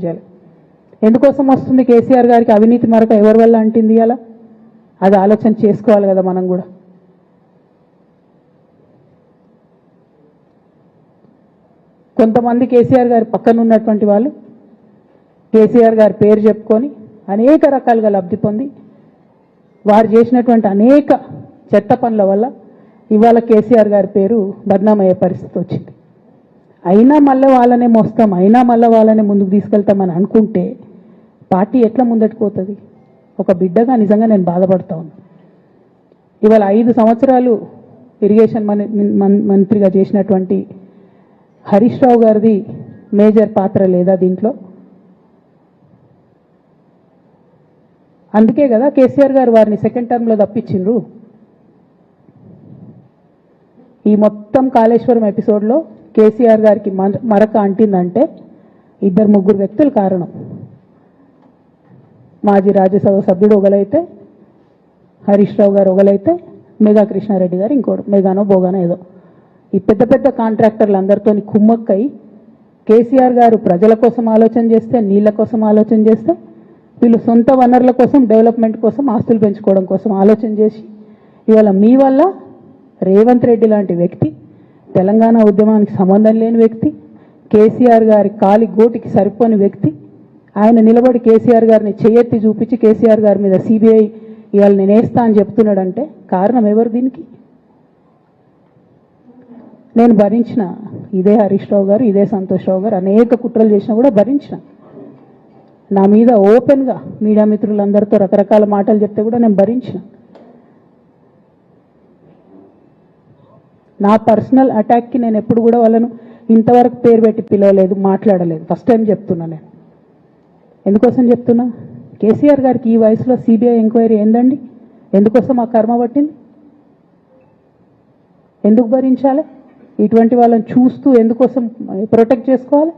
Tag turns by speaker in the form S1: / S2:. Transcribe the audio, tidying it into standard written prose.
S1: చేయాలి. ఎందుకోసం వస్తుంది కేసీఆర్ గారికి అవినీతి మరక ఎవరి వల్ల అంటింది అలా? అది ఆలోచన చేసుకోవాలి కదా మనం కూడా. కొంతమంది కేసీఆర్ గారి పక్కన ఉన్నటువంటి వాళ్ళు కేసీఆర్ గారి పేరు చెప్పుకొని అనేక రకాలుగా లబ్ధి పొంది వారు చేసినటువంటి అనేక చెత్త పనుల వల్ల ఇవాళ కేసీఆర్ గారి పేరు బద్నామయ్యే పరిస్థితి వచ్చింది. అయినా మళ్ళీ వాళ్ళనే మోస్తాం, అయినా మళ్ళీ వాళ్ళనే ముందుకు తీసుకెళ్తామని అనుకుంటే పార్టీ ఎట్లా ముందటికి పోతుంది? ఒక బిడ్డగా నిజంగా నేను బాధపడతా ఉన్నా. ఇవాళ 5 సంవత్సరాలు ఇరిగేషన్ మంత్రిగా చేసినటువంటి హరీష్ రావు గారిది మేజర్ పాత్ర లేదా దీంట్లో? అందుకే కదా కేసీఆర్ గారు వారిని సెకండ్ టర్మ్లో తప్పించిండ్రు. ఈ మొత్తం కాళేశ్వరం ఎపిసోడ్లో కేసీఆర్ గారికి మరక అంటిందంటే 2-3 వ్యక్తులు కారణం. మాజీ రాజ్యసభ సభ్యుడు ఒకలైతే, హరీష్ రావు గారు ఒకలైతే, మేఘా కృష్ణారెడ్డి గారు ఇంకోడు, మేఘానో బోగానో ఏదో. ఈ పెద్ద పెద్ద కాంట్రాక్టర్లు అందరితో కుమ్మక్కై కేసీఆర్ గారు ప్రజల కోసం ఆలోచన చేస్తే, నీళ్ల కోసం ఆలోచన చేస్తే, వీళ్ళు సొంత వనరుల కోసం, డెవలప్మెంట్ కోసం, ఆస్తులు పెంచుకోవడం కోసం ఆలోచన చేసి ఇవాళ మీ వల్ల రేవంత్ రెడ్డి లాంటి వ్యక్తి, తెలంగాణ ఉద్యమానికి సంబంధం లేని వ్యక్తి, కేసీఆర్ గారి కాలి గోటికి సరిపోని వ్యక్తి, ఆయన నిలబడి కేసీఆర్ గారిని చేయెత్తి చూపించి కేసీఆర్ గారి మీద సిబిఐ ఇవాళ నేను వేస్తా అని చెప్తున్నాడంటే కారణం ఎవరు దీనికి? నేను భరించిన. ఇదే హరీష్ రావు గారు, ఇదే సంతోష్ రావు గారు అనేక కుట్రలు చేసినా కూడా భరించిన. నా మీద ఓపెన్గా మీడియా మిత్రులందరితో రకరకాల మాటలు చెప్తే కూడా నేను భరించిన. నా పర్సనల్ అటాక్కి నేను ఎప్పుడు కూడా వాళ్ళను ఇంతవరకు పేరు పెట్టి పిలవలేదు, మాట్లాడలేదు. ఫస్ట్ టైం చెప్తున్నా నేను. ఎందుకోసం చెప్తున్నా? కేసీఆర్ గారికి ఈ వయసులో సిబిఐ ఎంక్వైరీ ఏందండి? ఎందుకోసం ఆ కర్మ పట్టింది? ఎందుకు భరించాలి? ఇటువంటి వాళ్ళని చూస్తూ ఎందుకోసం ప్రొటెక్ట్ చేసుకోవాలి?